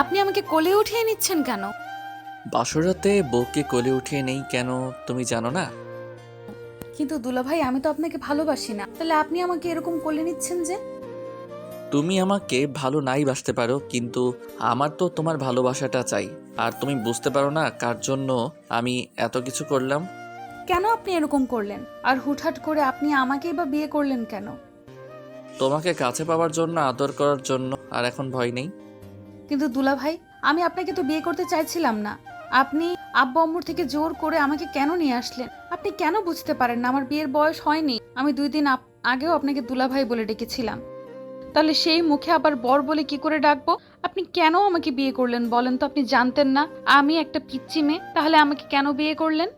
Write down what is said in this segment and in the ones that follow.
আপনি আমাকে কোলে উঠিয়ে নিচ্ছেন কেন? বাসরাতে বউকে কোলে উঠিয়ে নেই কেন তুমি জানো না? কিন্তু দুলাভাই, আমি তো আপনাকে ভালোবাসি না, তাহলে আপনি আমাকে এরকম কোলে নিচ্ছেন যে? তুমি আমাকে ভালো নাই বাসতে পারো, কিন্তু আমার তো তোমার ভালোবাসাটা চাই। আর তুমি বুঝতে পারো না কার জন্য আমি এত কিছু করলাম। কেন আপনি এরকম করলেন? আর হুটহাট করে আপনি আমাকেই বা বিয়ে করলেন কেন? তোমাকে কাছে পাওয়ার জন্য, আদর করার জন্য। আর এখন ভয় নেই। কিন্তু দুলাভাই, আমি আপনাকে তো বিয়ে করতে চাইছিলাম না। আপনি আব্বু আম্মুর থেকে জোর করে আমাকে কেন নিয়ে আসলেন? আপনি কেন বুঝতে পারেন না আমার বিয়ের বয়স হয়নি? আমি 2 দিন আগেও আপনাকে দুলাভাই বলে ডেকেছিলাম। তাহলে সেই মুখে আবার বর বলে কি করে ডাকবো? আপনি কেন আমাকে বিয়ে করলেন বলেন তো? আপনি জানতেন না আমি একটা পিচ্চি মেয়ে, তাহলে আমাকে কেন বিয়ে করলেন?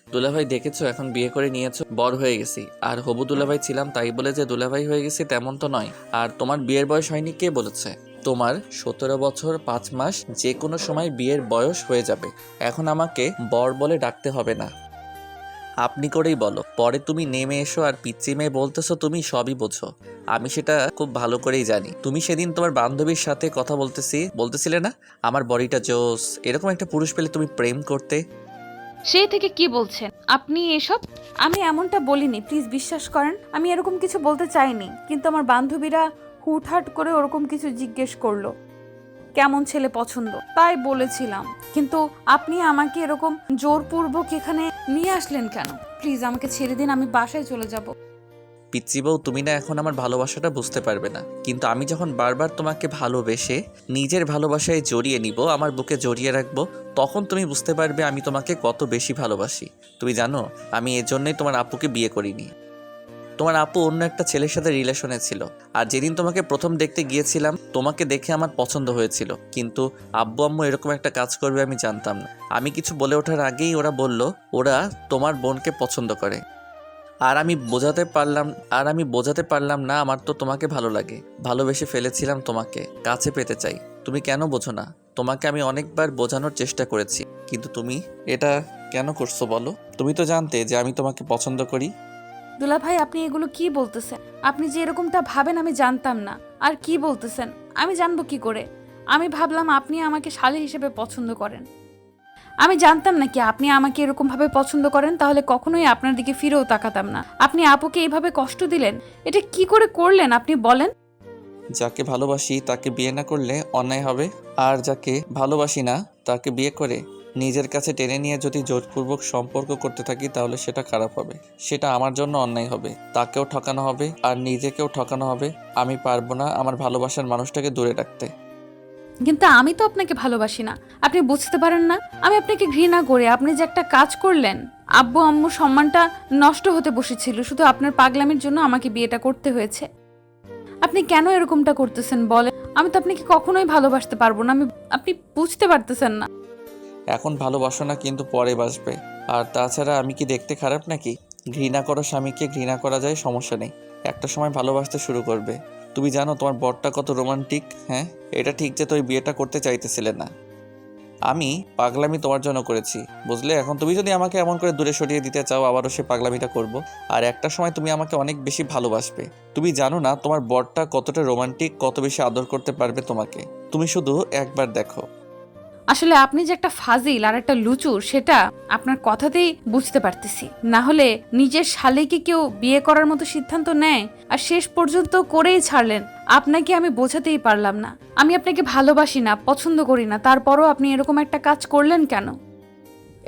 দুলাভাই দেখেছো, এখন বিয়ে করে নিয়েছো, বড় হয়ে গেছি। আর হবু দুলাভাই ছিলাম তাই বলে যে দুলাভাই হয়ে গেছি তেমন তো নয়। আর তোমার বিয়ের বয়স হয়নি কে বলেছে? তোমার 17 বছর 5 মাস যে কোনো সময় বিয়ের বয়স হয়ে যাবে। এখন আমাকে বর বলে ডাকতে হবে না, আপনি করেই বলো। পরে তুমি নেমে এসো আর পিচ্চি মেয়ে বলতেছো, তুমি সবই বোঝো। আমি সেটা খুব ভালো করেই জানি। তুমি সেদিন তোমার বান্ধবীর সাথে কথা বলতেছিলে না, আমার বডিটা জোস, এরকম একটা পুরুষ পেলে তুমি প্রেম করতে। সেই থেকে কি বলছেন আপনি এসব? আমি এমনটা বলিনি, প্লিজ বিশ্বাস করেন। আমি এরকম কিছু বলতে চাইনি, কিন্তু আমার বান্ধবীরা হুটহাট করে ওরকম কিছু জিজ্ঞেস করলো, কেমন ছেলে পছন্দ, তাই বলেছিলাম। কিন্তু আপনি আমাকে এরকম জোরপূর্বক এখানে নিয়ে আসলেন কেন? প্লিজ আমাকে ছেড়ে দিন, আমি বাসায় চলে যাব। পিচ্চি বউ, তুমি না এখন আমার ভালোবাসাটা বুঝতে পারবে না, কিন্তু আমি যখন বারবার তোমাকে ভালোবেসে নিজের ভালোবাসায় জড়িয়ে নিব, আমার বুকে জড়িয়ে রাখবো, তখন তুমি বুঝতে পারবে আমি তোমাকে কত বেশি ভালোবাসি। তুমি জানো, আমি এর জন্যই তোমার আপুকে বিয়ে করিনি। তোমার আপু অন্য একটা ছেলের সাথে রিলেশনে ছিল। আর যেদিন তোমাকে প্রথম দেখতে গিয়েছিলাম, তোমাকে দেখে আমার পছন্দ হয়েছিল, কিন্তু আব্বু আম্মু এরকম একটা কাজ করবে আমি জানতাম না। আমি কিছু বলে ওঠার আগেই ওরা বলল ওরা তোমার বোনকে পছন্দ করে। আর আমি বোঝাতে পারলাম না আমার তো তোমাকে ভালো লাগে, ভালোবেসে ফেলেছিলাম, তোমাকে কাছে পেতে চাই। তুমি কেন বোঝো না? তোমাকে আমি অনেকবার বোঝানোর চেষ্টা করেছি, কিন্তু তুমি এটা কেন করছো বলো? তুমি তো জানতে যে আমি তোমাকে পছন্দ করি। দুলাভাই, আপনি এগুলো কি বলতেছেন? আপনি যে এরকমটা ভাবেন আমি জানতাম না। আর কি বলতেছেন? আমি জানবো কি করে? আমি ভাবলাম আপনি আমাকে শালী হিসেবে পছন্দ করেন। আমি জানতাম না কি আপনি আমাকে এরকম ভাবে পছন্দ করেন, তাহলে কখনোই আপনার দিকে ফিরেও তাকাতাম না। আপনি আপুকে এইভাবে কষ্ট দিলেন, এটা কি করে করলেন আপনি বলেন? যাকে ভালোবাসি তাকে বিয়ে না করলে অন্যায় হবে, আর যাকে ভালোবাসি না তাকে বিয়ে করে নিজের কাছে টেনে নিয়ে যদি জোরপূর্বক সম্পর্ক করতে থাকি তাহলে সেটা খারাপ হবে, সেটা আমার জন্য অন্যায় হবে। তাকেও ঠকানো হবে আর নিজেকেও ঠকানো হবে। আমি পারবো না আমার ভালোবাসার মানুষটাকে দূরে রাখতে। কিন্তু আমি তো আপনাকে ভালোবাসি না, আপনি বুঝতে পারেন না? আমি আপনাকে ঘৃণা করি। আপনি যে একটা কাজ করলেন, আব্বু আম্মুর সম্মানটা নষ্ট হতে বসেছিল শুধু আপনার পাগলামির জন্য আমাকে বিয়েটা করতে হয়েছে। আপনি কেন এরকমটা করতেছেন বলেন? আমি তো আপনাকে কখনোই ভালোবাসতে পারবো না। আপনি বুঝতে পারতেছেন না। এখন ভালোবাসো না কিন্তু পরে বাসবে। আর তাছাড়া আমি কি দেখতে খারাপ নাকি? ঘৃণা করো স্বামীকে, ঘৃণা করা যায়, সমস্যা নেই। একটা সময় ভালোবাসতে শুরু করবে। তুমি জানো তোমার বরটা কত রোমান্টিক? হ্যাঁ, এটা ঠিক যে তুই বিয়েটা করতে চাইতেছিলে না, আমি পাগলামি তোমার জন্য করেছি, বুঝলে? এখন তুমি যদি আমাকে এমন করে দূরে সরিয়ে দিতে চাও, আবারও সে পাগলামিটা করব। আর একটা সময় তুমি আমাকে অনেক বেশি ভালোবাসবে। তুমি জানো না তোমার বরটা কতটা রোমান্টিক, কত বেশি আদর করতে পারবে তোমাকে। তুমি শুধু একবার দেখো। আসলে আপনি যে একটা ফাজিল আর একটা লুচুর, সেটা আপনার কথাতেই বুঝতে পারতেছি। না হলে নিজের শালীকে কেউ বিয়ে করার মতো সিদ্ধান্ত নেয় আর শেষ পর্যন্ত করেই ছাড়লেন। আপনাকে আমি বোঝাতেই পারলাম না, আমি আপনাকে ভালোবাসি না, পছন্দ করি না, তারপরও আপনি এরকম একটা কাজ করলেন কেন?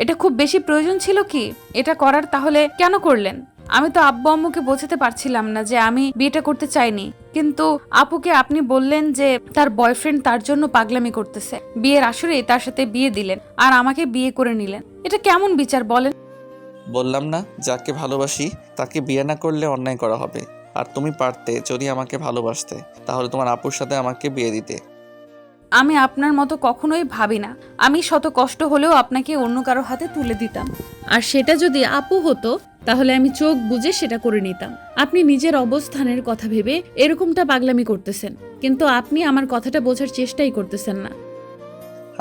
এটা খুব বেশি প্রয়োজন ছিল কি এটা করার? তাহলে কেন করলেন? আমি তো আব্বু আম্মুকে বোঝাতে পারছিলাম না যে আমি বিয়েটা করতে চাইনি, কিন্তু আপুকে আপনি বললেন যে তার বয়ফ্রেন্ড তার জন্য পাগলামি করতেছে, বিয়ের আসরেই তার সাথে বিয়ে দিলেন আর আমাকে বিয়ে করে নিলেন। এটা কেমন বিচার বলেন? বললাম না, যাকে ভালোবাসি তাকে বিয়ে না করলে অন্যায় করা হবে। আর তুমি পারতে যদি আমাকে ভালোবাসতে, তাহলে তোমার আপুর সাথে আমাকে বিয়ে দিতে। আমি আপনার মতো কখনোই ভাবি না। আমি শত কষ্ট হলেও আপনাকে অন্য কারো হাতে তুলে দিতাম, আর সেটা যদি আপু হতো তাহলে আমি চোখ বুজে সেটা করে নিতাম। আপনি নিজের অবস্থানের কথা ভেবে এরকমটা পাগলামি করতেছেন, কিন্তু আপনি আমার কথাটা বোঝার চেষ্টাই করতেছেন না।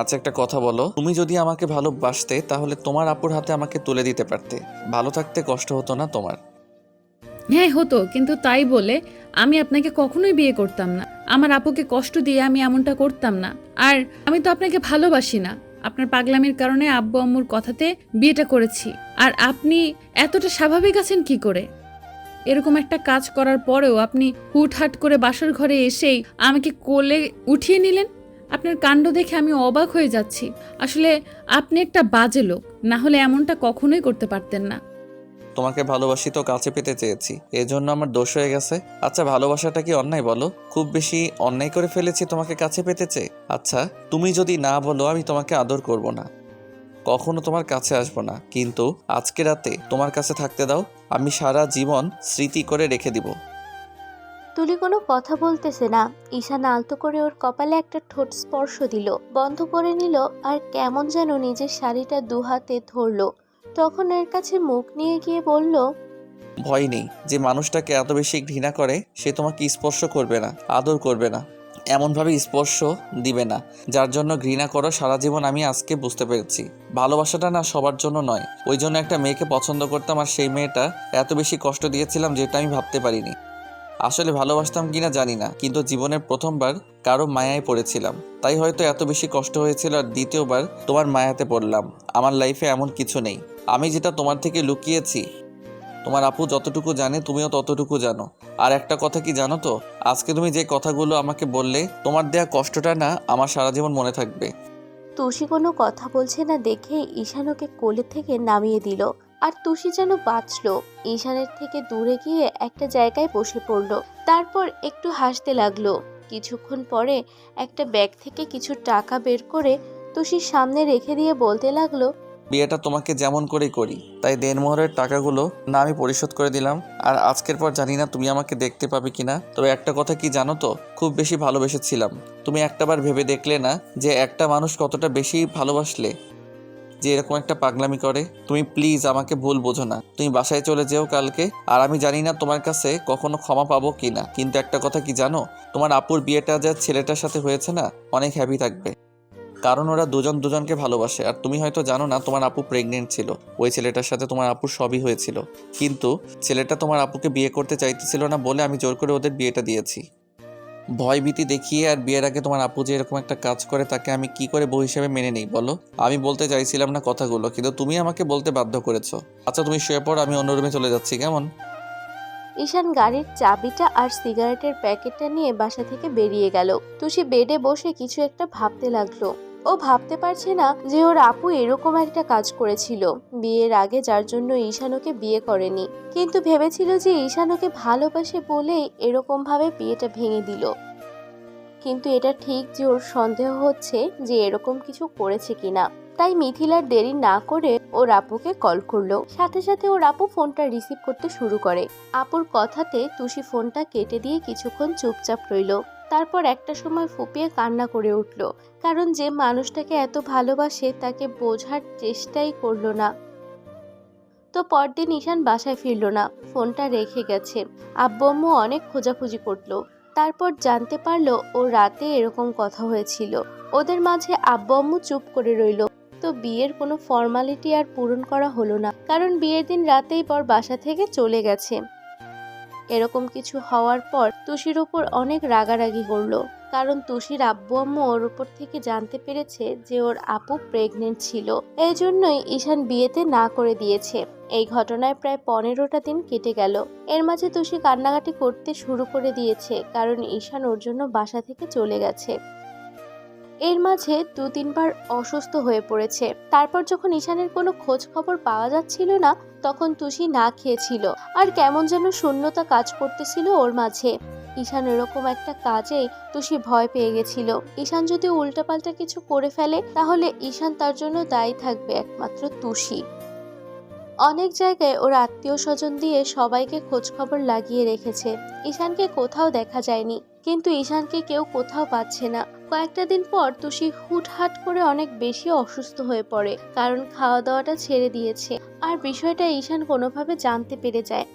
আচ্ছা, একটা কথা বলো, তুমি যদি আমাকে ভালোবাসতে তাহলে তোমার আপুর হাতে আমাকে তুলে দিতে পারতে, ভালো থাকতে কষ্ট হতো না তোমার। হ্যাঁ হতো, কিন্তু তাই বলে আমি আপনাকে কখনোই বিয়ে করতাম না। আমার আপুকে কষ্ট দিয়ে আমি এমনটা করতাম না। আর আমি তো আপনাকে ভালোবাসি না। আপনার পাগলামির কারণে আব্বু আম্মুর কথাতে বিয়েটা করেছি। আর আপনি এতটা স্বাভাবিক আছেন কি করে? এরকম একটা কাজ করার পরেও আপনি হুটহাট করে বাসার ঘরে এসেই আমাকে কোলে উঠিয়ে নিলেন। আপনার কাণ্ড দেখে আমি অবাক হয়ে যাচ্ছি। আসলে আপনি একটা বাজে লোক, না হলে এমনটা কখনোই করতে পারতেন না। তোমাকে ভালোবাসি তো কাছে পেতে চেয়েছি, এজন্য আমার দোষ হয়ে গেছে। আচ্ছা, ভালোবাসাটা কি অন্যায় বলো? খুব বেশি অন্যায় করে ফেলেছি তোমাকে কাছে পেতে চেয়ে? আচ্ছা, তুমি যদি না বলো আমি তোমাকে আদর করব না, কখনো তোমার কাছে আসবো না, কিন্তু আজকে রাতে তোমার কাছে থাকতে দাও, আমি সারা জীবন স্মৃতি করে রেখে দিব। তুলি কোনো কথা বলতেছে না। ঈশান আলতো করে ওর কপালে একটা ঠোঁট স্পর্শ দিল, বন্ধ করে নিল, আর কেমন যেন নিজের শাড়িটা দুহাতে ধরলো। তখন এর কাছে মুখ নিয়ে গিয়ে বলল, ভয় নেই, যে মানুষটাকে এত বেশি ঘৃণা করে সে তোমাকে স্পর্শ করবে না, আদর করবে না, এমনভাবে স্পর্শ দিবে না যার জন্য ঘৃণা করো সারা জীবন। আমি আজকে বুঝতে পেরেছি ভালোবাসাটা না সবার জন্য নয়। ওই জন্য একটা মেয়েকে পছন্দ করতাম আর সেই মেয়েটা এত বেশি কষ্ট দিয়েছিলাম যেটা আমি ভাবতে পারিনি। আসলে ভালোবাসতাম কিনা জানি না, কিন্তু জীবনের প্রথমবার কারো মায়ায় পড়েছিলাম, তাই হয়তো এত বেশি কষ্ট হয়েছিল। আর দ্বিতীয়বার তোমার মায়াতে পড়লাম। আমার লাইফে এমন কিছু নেই। আমি যেটা তোমার থেকে লুকিয়েছি তোমার আপু যতটুকু জানে তুমিও ততটুকু জানো। আর একটা কথা কি জানো তো, আজকে তুমি যে কথাগুলো আমাকে বললে, তোমার দেয়া কষ্টটা না আমার সারা জীবন মনে থাকবে। তুষি কোনো কথা বলছে না দেখে ঈশান ওকে কোলে থেকে নামিয়ে দিল। আর তুষি যেন বাঁচলো। ঈশানের থেকে দূরে গিয়ে একটা জায়গায় বসে পড়লো। তারপর একটু হাসতে লাগলো। কিছুক্ষণ পরে একটা ব্যাগ থেকে কিছু টাকা বের করে তুষির সামনে রেখে দিয়ে বলতে লাগলো, বিয়েটা তোমাকে যেমন করেই করি, তাই দেনমোহরের টাকাগুলো না আমি পরিশোধ করে দিলাম। আর আজকের পর জানি না তুমি আমাকে দেখতে পাবে কিনা, তবে একটা কথা কি জানো তো, খুব বেশি ভালোবেসেছিলাম। তুমি একটাবার ভেবে দেখলে না যে একটা মানুষ কতটা বেশি ভালোবাসলে যে এরকম একটা পাগলামি করে? তুমি প্লিজ আমাকে ভুল বোঝো না, তুমি বাসায় চলে যেও কালকে। আর আমি জানি না তোমার কাছে কখনো ক্ষমা পাবো কিনা, কিন্তু একটা কথা কি জানো, তোমার আপুর বিয়েটা যা ছেলেটার সাথে হয়েছে না, অনেক হ্যাপি থাকবে। কারণ ওরা দুজন দুজনকে ভালোবাসে। আর তুমি হয়তো জানো না তোমার আপু প্রেগনেন্ট ছিল, ওই ছেলেটার সাথে তোমার আপুর সবই হয়েছিল, কিন্তু ছেলেটা তোমার আপুকে বিয়ে করতে চাইতেছিল না বলে আমি জোর করে ওদের বিয়েটা দিয়েছি। ভয় ভীতি দেখিয়ে আর বিয়ের আগে তোমার আপু যে এরকম একটা কাজ করে তাকে আমি কি করে বউ হিসেবে মেনে নেই বলো? আমি বলতে চাইছিলাম না কথাগুলো, কিন্তু তুমি আমাকে বলতে বাধ্য করেছো। আচ্ছা তুমি শুয়ে পড়ো, আমি অন্য রুমে চলে যাচ্ছি, কেমন? ঈশান গাড়ির চাবিটা আর সিগারেটের প্যাকেটটা নিয়ে বাসা থেকে বেরিয়ে গেল। তুষি বেডে বসে কিছু একটা ভাবতে লাগলো। ও ভাবতে পারছে না যে ওর আপু এরকম একটা কাজ করেছিল বিয়ের আগে, যার জন্য ঈশান ওকে বিয়ে করেনি। কিন্তু ভেবেছিল যে ঈশান ওকে ভালোবাসে বলেই এরকম ভাবে বিয়েটা ভেঙে দিল। কিন্তু এটা ঠিক যে ওর সন্দেহ হচ্ছে যে এরকম কিছু করেছে কিনা। তাই মিথিলার দেরি না করে ওর আপুকে কল করলো। সাথে সাথে ওর আপু ফোনটা রিসিভ করতে শুরু করে। আপুর কথাতে তুষি ফোনটা কেটে দিয়ে কিছুক্ষণ চুপচাপ রইলো। তারপর একটা সময় ফুপিয়ে কান্না করে উঠল, কারণ যে মানুষটাকে এত ভালোবাসে তাকে বোঝার চেষ্টাই করলো না। তো পরদিন ঈশান বাসায় ফিরলো না, ফোনটা রেখে গেছে। আব্বু আম্মু অনেক খোঁজাখুঁজি করলো। তারপর জানতে পারলো ও রাতে এরকম কথা হয়েছিল। ওদের মাঝে আব্বু আম্মু চুপ করে রইলো। তো বিয়ের কোনো ফর্মালিটি আর পূরণ করা হলো না, কারণ বিয়ের দিন রাতেই বর বাসা থেকে চলে গেছে। এরকম কিছু হওয়ার পর তুষির উপর অনেক রাগারাগি করলো, কারণ তুষির আব্বু আম্মু ওর উপর থেকে জানতে পেরেছে যে ওর আপু প্রেগনেন্ট ছিল। এই জন্যই ঈশান বিয়েতে না করে দিয়েছে। এই ঘটনায় প্রায় 15টা দিন কেটে গেল। এর মাঝে তুষি কান্নাকাটি করতে শুরু করে দিয়েছে, কারণ ঈশান ওর জন্য বাসা থেকে চলে গেছে। এর মাঝে 2-3 বার অসুস্থ হয়ে পড়েছে। তারপর যখন ঈশানের কোনো খোঁজ খবর পাওয়া যাচ্ছিল না, তখন তুষি না খেয়েছিল আর কেমন যেন শূন্যতা কাজ করতেছিল ওর মাঝে। ঈশান এরকম একটা কাজে তুষি ভয় পেয়ে গেছিল। ঈশান যদি উল্টাপাল্টা কিছু করে ফেলে তাহলে ঈশান তার জন্য দায়ী থাকবে একমাত্র তুষি। অনেক জায়গায় ওর আত্মীয় স্বজন দিয়ে সবাইকে খোঁজ খবর লাগিয়ে রেখেছে। ঈশানকে কোথাও দেখা যায়নি, কিন্তু ঈশানকে কেউ কোথাও পাচ্ছে না। কয়েকটা দিন পর তুষি হুটহাট করে অনেক বেশি অসুস্থ হয়ে পড়ে, কারণ খাওয়া দাওয়াটা ছেড়ে দিয়েছে। আর বিষয়টা ঈশান কোনোভাবে জানতে পেরে যায়।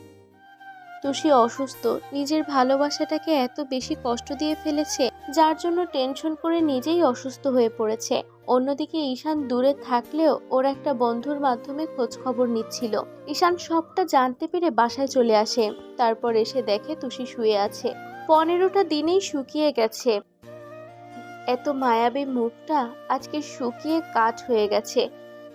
তুষি অসুস্থ, নিজের ভালোবাসাটাকে এত বেশি কষ্ট দিয়ে ফেলেছে যার জন্য টেনশন করে নিজেই অসুস্থ হয়ে পড়েছে। অন্যদিকে ঈশান দূরে থাকলেও ওর একটা বন্ধুর মাধ্যমে খোঁজ খবর নিচ্ছিল। ঈশান সবটা জানতে পেরে বাসায় চলে আসে। তারপর এসে দেখে তুষি শুয়ে আছে। 15টা দিনেই শুকিয়ে গেছে। এত মায়াবী মুখটা আজকে শুকিয়ে কাঠ হয়ে গেছে।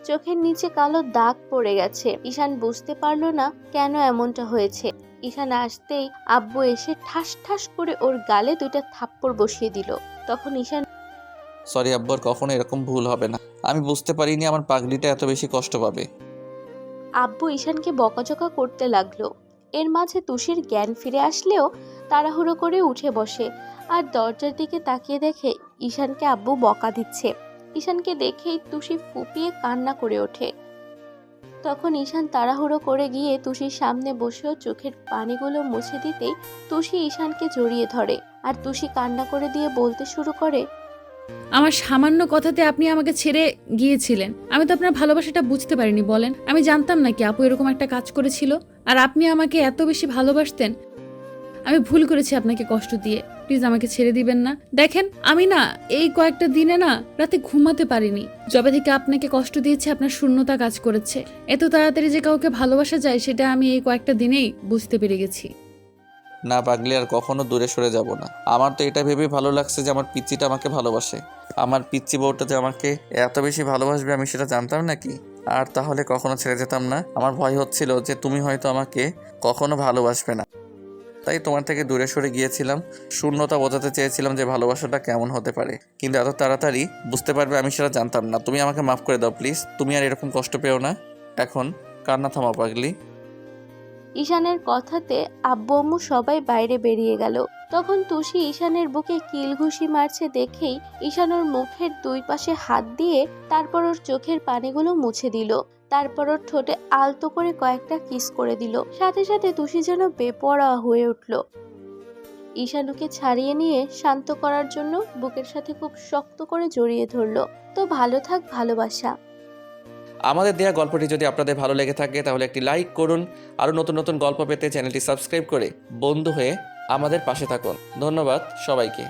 চোখের নিচে কালো দাগ পড়ে গেছে। ঈশান বুঝতে পারলো না কেন এমনটা হয়েছে। ঈশান আসতেই আব্বু এসে ঠাস ঠাস করে ওর গালে 2টা থাপ্পড় বসিয়ে দিল। তখন ঈশান সরি আব্বর, কখনো এরকম ভুল হবে না। আমি বুঝতে পারিনি আমার পাগলিটা এত বেশি কষ্ট পাবে। আব্বু ঈশানকে বকাঝকা করতে লাগলো। এর মাঝে তুষির জ্ঞান ফিরে আসলেও তাড়াহুড়ো করে উঠে বসে আর দরজার দিকে তাকিয়ে দেখে ঈশানকে আব্বু বকা দিচ্ছে। ঈশানকে দেখেই তুষি ফুপিয়ে কান্না করে ওঠে। তখন ঈশান তাড়াহুড়ো করে গিয়ে তুষির সামনে বসেও চোখের পানিগুলো মুছে দিতেই তুষি ঈশানকে জড়িয়ে ধরে আর তুষি কান্না করে দিয়ে বলতে শুরু করে, আমার সামান্য কথাতে আপনি আমাকে ছেড়ে গিয়েছিলেন। আমি তো আপনার ভালোবাসাটা বুঝতে পারিনি বলেন। আমি জানতাম না কি আপু এরকম একটা কাজ করেছিল, আর আপনি আমাকে এত বেশি ভালোবাসতেন। আমি ভুল করেছি আপনাকে কষ্ট দিয়ে। প্লিজ আমাকে ছেড়ে দিবেন না। দেখেন আমি না এই কয়েকটা দিনে না রাতে ঘুমাতে পারিনি। যবে থেকে আপনাকে কষ্ট দিয়েছে আপনার শূন্যতা কাজ করেছে। এত তাড়াতাড়ি যে কাউকে ভালোবাসা যায় সেটা আমি এই কয়েকটা দিনেই বুঝতে পেরে গেছি। না পাগলি, আর কখনো দূরে সরে যাব না। আমার তো এটা ভেবেই ভালো লাগছে যে আমার পিচ্চিটা আমাকে ভালোবাসে। আমার পিচ্চি বউটা যে আমাকে এত বেশি ভালোবাসবে আমি সেটা জানতাম নাকি? আর তাহলে কখনো ছেড়ে যেতাম না। আমার ভয় হচ্ছিল যে তুমি হয়তো আমাকে কখনো ভালোবাসবে না, তাই তোমার থেকে দূরে সরে গিয়েছিলাম। শূন্যতা বোঝাতে চেয়েছিলাম যে ভালোবাসাটা কেমন হতে পারে, কিন্তু এত তাড়াতাড়ি বুঝতে পারবে আমি সেটা জানতাম না। তুমি আমাকে মাফ করে দাও প্লিজ। তুমি আর এরকম কষ্ট পেও না। এখন কান্না থামাও পাগলি। ঈশানের কথাতে আব্বু আম্মু সবাই বাইরে বেরিয়ে গেল। তখন তুষি ঈশানের বুকে কিল ঘুষি মারছে দেখেই ঈশান ওর মুখের 2 পাশে হাত দিয়ে তারপর ওর চোখের পানিগুলো মুছে দিল। তারপর ওর ঠোঁটে আলতো করে কয়েকটা কিস করে দিল। সাথে সাথে তুষি যেন বেপরোয়া হয়ে উঠল। ঈশান ওকে ছাড়িয়ে নিয়ে শান্ত করার জন্য বুকের সাথে খুব শক্ত করে জড়িয়ে ধরল। তো ভালো থাক ভালোবাসা। আমাদের দেয়া গল্পটি যদি আপনাদের ভালো লেগে থাকে তাহলে একটি লাইক করুন। আরও নতুন নতুন গল্প পেতে চ্যানেলটি সাবস্ক্রাইব করে বন্ধু হয়ে আমাদের পাশে থাকুন। ধন্যবাদ সবাইকে।